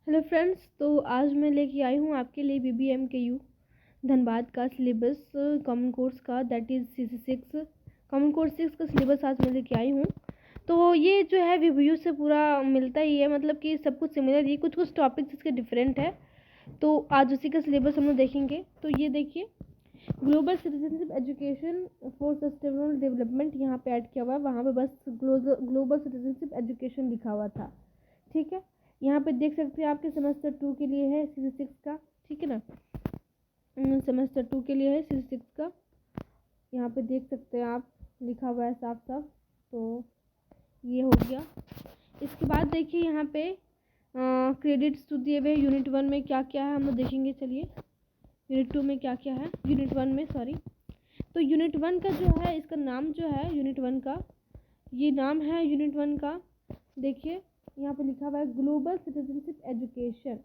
Hello friends, तो आज मैं लेके आई हूँ आपके लिए BBMKU धनबाद का सिलेबस कॉमन कोर्स का, that is CC6 common course 6 का सिलेबस आज मैं लेके आई हूँ। तो ये जो है रिव्यू से पूरा मिलता ही है, मतलब कि सब कुछ सिमिलर ही, कुछ कुछ टॉपिक्स इसके डिफरेंट है। तो आज उसी का सिलेबस हम लोग देखेंगे। तो ये देखिए, global citizenship education for sustainable development यहाँ पे ऐड किया हुआ है, वहाँ पे बस ग्लोबल सिटीजनशिप एजुकेशन लिखा हुआ था। ठीक है, यहाँ पे देख सकते हैं आपके सेमेस्टर 2 के लिए है CC6 का। ठीक है ना, सेमेस्टर 2 के लिए है CC6 का। यहाँ पे देख सकते हैं आप, लिखा हुआ है साफ साफ। तो ये हो गया। इसके बाद देखिए यहाँ पे क्रेडिट्स तो दिए हुए यूनिट 1 में क्या क्या है हम लोग देखेंगे। चलिए, यूनिट 2 में क्या क्या है, यूनिट 1 में सॉरी। तो यूनिट 1 का जो है, इसका नाम जो है यूनिट 1 का, ये नाम है यूनिट 1 का। देखिए यहाँ पे लिखा हुआ है ग्लोबल सिटीजनशिप एजुकेशन,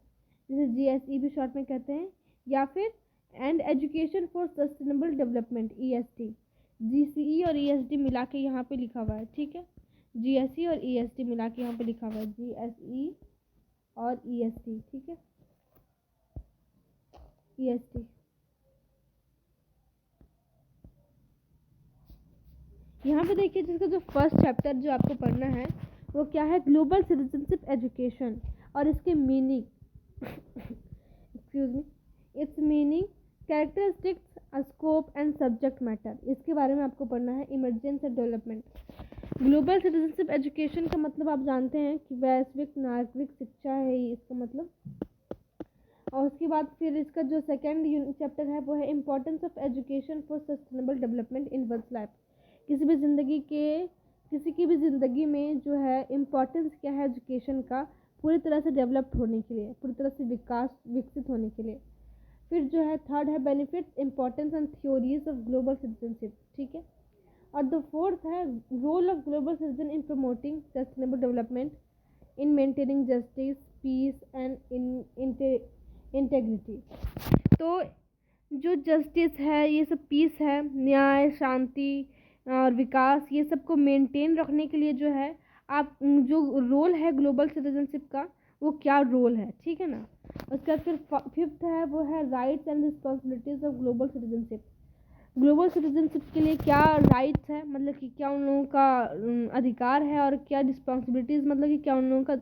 जिसे GSE भी शॉर्ट में कहते हैं, या फिर and education for sustainable development ESD। GCE और ESD मिला के यहाँ पे लिखा हुआ है। ठीक है, GSE और ESD मिला के यहाँ पे लिखा हुआ है, GSE और ESD। ठीक है, ESD। यहाँ पे देखिए, जिसका जो फर्स्ट चैप्टर जो आपको पढ़ना है वो क्या है, ग्लोबल सिटीजनशिप एजुकेशन, और इसके meaning excuse me, it's meaning, characteristics, scope and subject matter, इसके बारे में आपको पढ़ना है। Emergence and development, global citizenship education का मतलब आप जानते हैं कि वैश्विक नागरिक शिक्षा है इसका मतलब। और उसके बाद फिर इसका जो सेकेंड चैप्टर है वो है importance of education for sustainable development in world life. किसी की भी ज़िंदगी में जो है इम्पोर्टेंस क्या है एजुकेशन का, पूरी तरह से डेवलप्ड होने के लिए, पूरी तरह से विकसित होने के लिए। फिर जो है थर्ड है benefits, importance and theories of global citizenship. ठीक है, और द फोर्थ है role of global citizen in promoting sustainable development, in maintaining justice, peace and integrity. तो जो जस्टिस है, ये सब पीस है, न्याय, शांति और विकास, ये सब को मेंटेन रखने के लिए जो है आप जो रोल है ग्लोबल सिटीजनशिप का, वो क्या रोल है। ठीक है ना। उसका फिर फिफ्थ है वो है rights and responsibilities of global citizenship. Global citizenship के लिए क्या राइट्स है, मतलब कि क्या उन लोगों का अधिकार है, और क्या रिस्पॉन्सिबिलिटीज, मतलब कि क्या उन लोगों का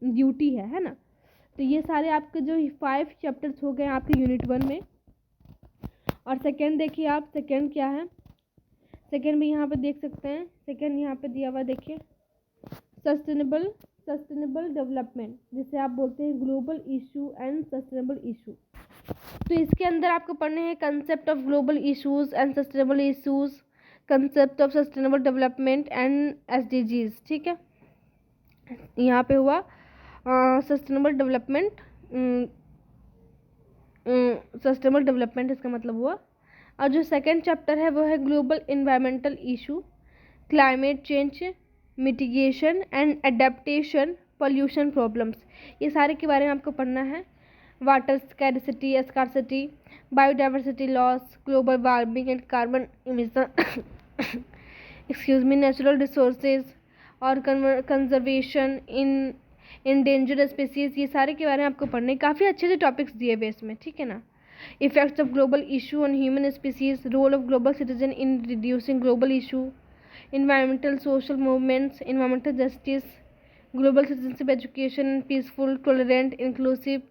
ड्यूटी है ना। तो ये सारे आपके जो 5 चैप्टर्स हो गए आपके यूनिट 1 में। और सेकेंड देखिए आप, सेकेंड क्या है, सेकेंड भी यहाँ पे देख सकते हैं। सेकेंड यहाँ पे दिया हुआ देखिए, सस्टेनेबल डेवलपमेंट, जिसे आप बोलते हैं global issue and sustainable issue. तो इसके अंदर आपको पढ़ने हैं concept of global issues and sustainable issues, concept of sustainable development and SDGs। ठीक है, यहाँ पे हुआ सस्टेनेबल डेवलपमेंट इसका मतलब हुआ। और जो सेकेंड चैप्टर है वो है global environmental issue, climate change, mitigation and adaptation, pollution problems, ये सारे के बारे में आपको पढ़ना है। Water scarcity, biodiversity loss, global warming and carbon emission excuse me, natural resources और कंजर्वेशन इन इंडेंजर्ड स्पीसीज, ये सारे के बारे में आपको पढ़ने। काफ़ी अच्छे से टॉपिक्स दिए हुए इसमें। ठीक है ना। Effects of global issue on human species, role of global citizen in reducing global issue, environmental social movements, environmental justice, global citizenship education, peaceful, tolerant, inclusive,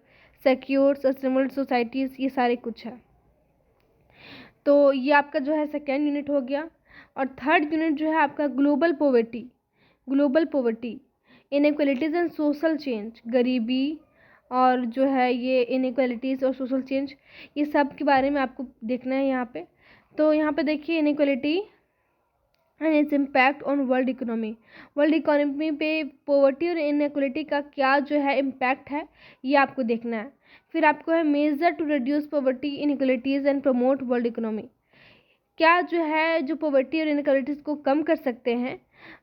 secure, sustainable societies, ये सारे कुछ है। तो ये आपका जो है सेकेंड यूनिट हो गया। और थर्ड यूनिट जो है आपका global poverty, inequalities and social change, गरीबी और जो है ये इनइक्वालिटीज़ और सोशल चेंज, ये सब के बारे में आपको देखना है यहाँ पे। तो यहाँ पे देखिए inequality and its impact on world economy पे पॉवर्टी और इनइक्वालिटी का क्या जो है इम्पैक्ट है, ये आपको देखना है। फिर आपको है measure to reduce poverty, inequalities and promote world economy, क्या जो है जो पॉवर्टी और इनइक्वालिटीज़ को कम कर सकते हैं,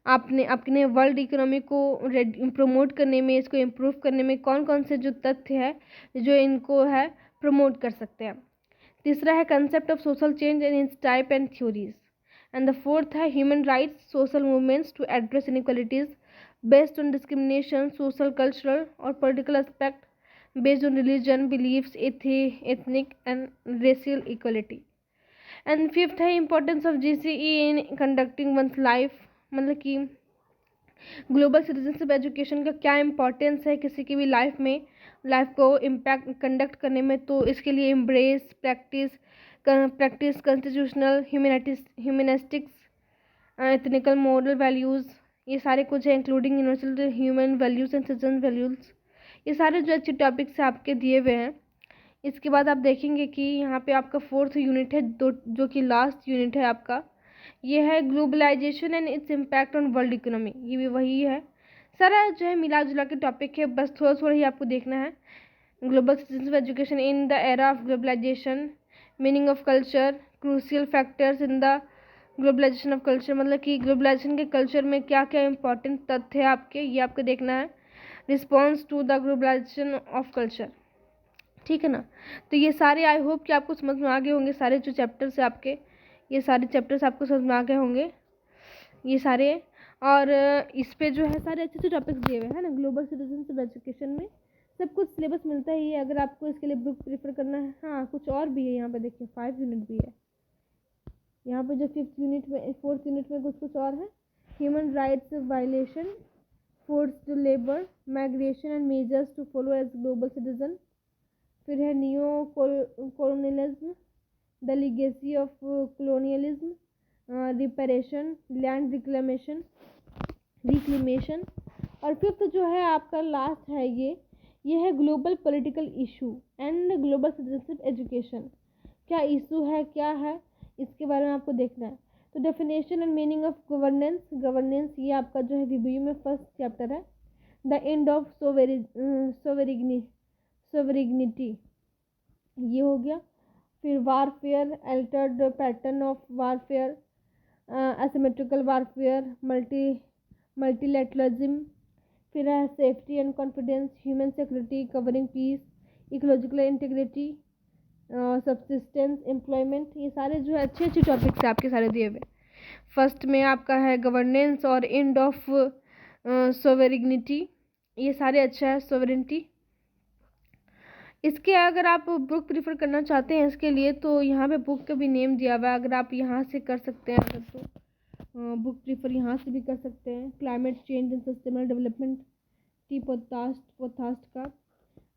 आपने अपने वर्ल्ड इकोनॉमी को प्रमोट करने में, इसको इम्प्रूव करने में कौन कौन से जो तथ्य है जो इनको है प्रमोट कर सकते हैं। तीसरा है concept of social change and its type and theories. And the fourth है human rights, social movements to address inequalities, based on discrimination, social, cultural और political aspect, based on religion, beliefs, ethnic and racial equality. And fifth है importance of GCE in conducting one's life, मतलब कि global citizenship education का क्या importance है किसी की भी लाइफ में, लाइफ को इम्पैक्ट कंडक्ट करने में। तो इसके लिए embrace, practice constitutional humanistics, ethnical moral values, ये सारे कुछ है, including universal human values and citizen values. ये सारे जो अच्छे टॉपिक्स आपके दिए हुए हैं। इसके बाद आप देखेंगे कि यहाँ पे आपका फोर्थ यूनिट है, जो कि लास्ट यूनिट है आपका, ये है globalisation and its impact on world economy. ये भी वही है, सारा जो है मिला जुला के टॉपिक है, बस थोड़ा थोड़ा ही आपको देखना है। Global citizenship education in the era of globalisation, meaning of culture, crucial factors in the globalisation of culture, मतलब कि ग्लोबलाइजेशन के कल्चर में क्या क्या इंपॉर्टेंट तथ्य है आपके, ये आपको देखना है। Response to the globalisation of culture, ठीक है ना। तो ये सारे आई होप कि आपको समझ में आ गए होंगे, सारे जो चैप्टर्स है आपके, ये सारे चैप्टर्स आपको समझ में आ गए होंगे ये सारे। और इस पे जो है सारे अच्छे अच्छे टॉपिक्स दिए हुए हैं ना। ग्लोबल सिटीजनशिप एजुकेशन में सब कुछ सिलेबस मिलता ही है, अगर आपको इसके लिए बुक प्रेफर करना है। हाँ, कुछ और भी है यहाँ पे, देखिए 5 यूनिट भी है यहाँ पे, जो 5th यूनिट में 4th यूनिट में कुछ और है। Human rights violation, forced labour, migration and measures to follow as global citizen. फिर है neo colonialism, the legacy of colonialism, reparation, land reclamation. और फिफ्थ जो है आपका लास्ट है, ये है global political issue and global citizenship education. क्या इशू है, क्या है, इसके बारे में आपको देखना है। तो definition and meaning of governance ये आपका जो है रिव्यू में फर्स्ट चैप्टर है। द एंड ऑफ सोवरेनिटी ये हो गया। फिर warfare, altered pattern of warfare, asymmetrical warfare, multilateralism. फिर है safety and confidence, human security covering peace, ecological integrity, subsistence, employment. ये सारे जो है अच्छे अच्छे टॉपिक्स है आपके सारे दिए हुए। फर्स्ट में आपका है गवर्नेंस और एंड ऑफ सोवरेनिटी, ये सारे अच्छा है, सोवरेनिटी। इसके अगर आप बुक प्रीफर करना चाहते हैं इसके लिए, तो यहाँ पे बुक का भी नेम दिया हुआ है, अगर आप यहाँ से कर सकते हैं अगर तो बुक प्रीफर यहाँ से भी कर सकते हैं। Climate change and sustainable development, टी पोथास्ट का,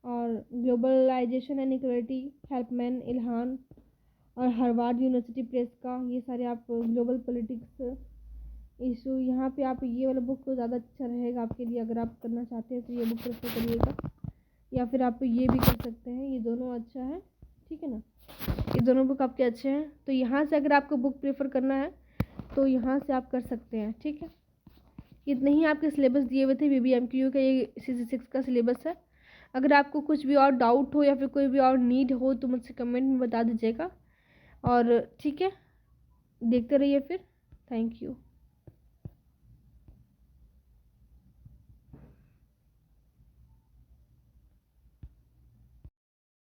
और globalisation and equality, Helpman, Elhanan और हार्वर्ड यूनिवर्सिटी प्रेस का। ये सारे आप ग्लोबल पॉलिटिक्स इशू, यहाँ पे आप ये वाला बुक तो ज़्यादा अच्छा रहेगा आपके लिए, अगर आप करना चाहते हैं तो ये बुक प्रेफर करिएगा, या फिर आप ये भी कर सकते हैं, ये दोनों अच्छा है, ठीक है ना। ये दोनों बुक आपके अच्छे हैं, तो यहाँ से अगर आपको बुक प्रेफर करना है तो यहाँ से आप कर सकते हैं, ठीक है। इतने ही आपके सिलेबस दिए हुए थे BBMQ का, ये CC6 का सिलेबस है। अगर आपको कुछ भी और डाउट हो या फिर कोई भी और नीड हो तो मुझसे कमेंट में बता दीजिएगा, और ठीक है, देखते रहिए फिर। Thank you.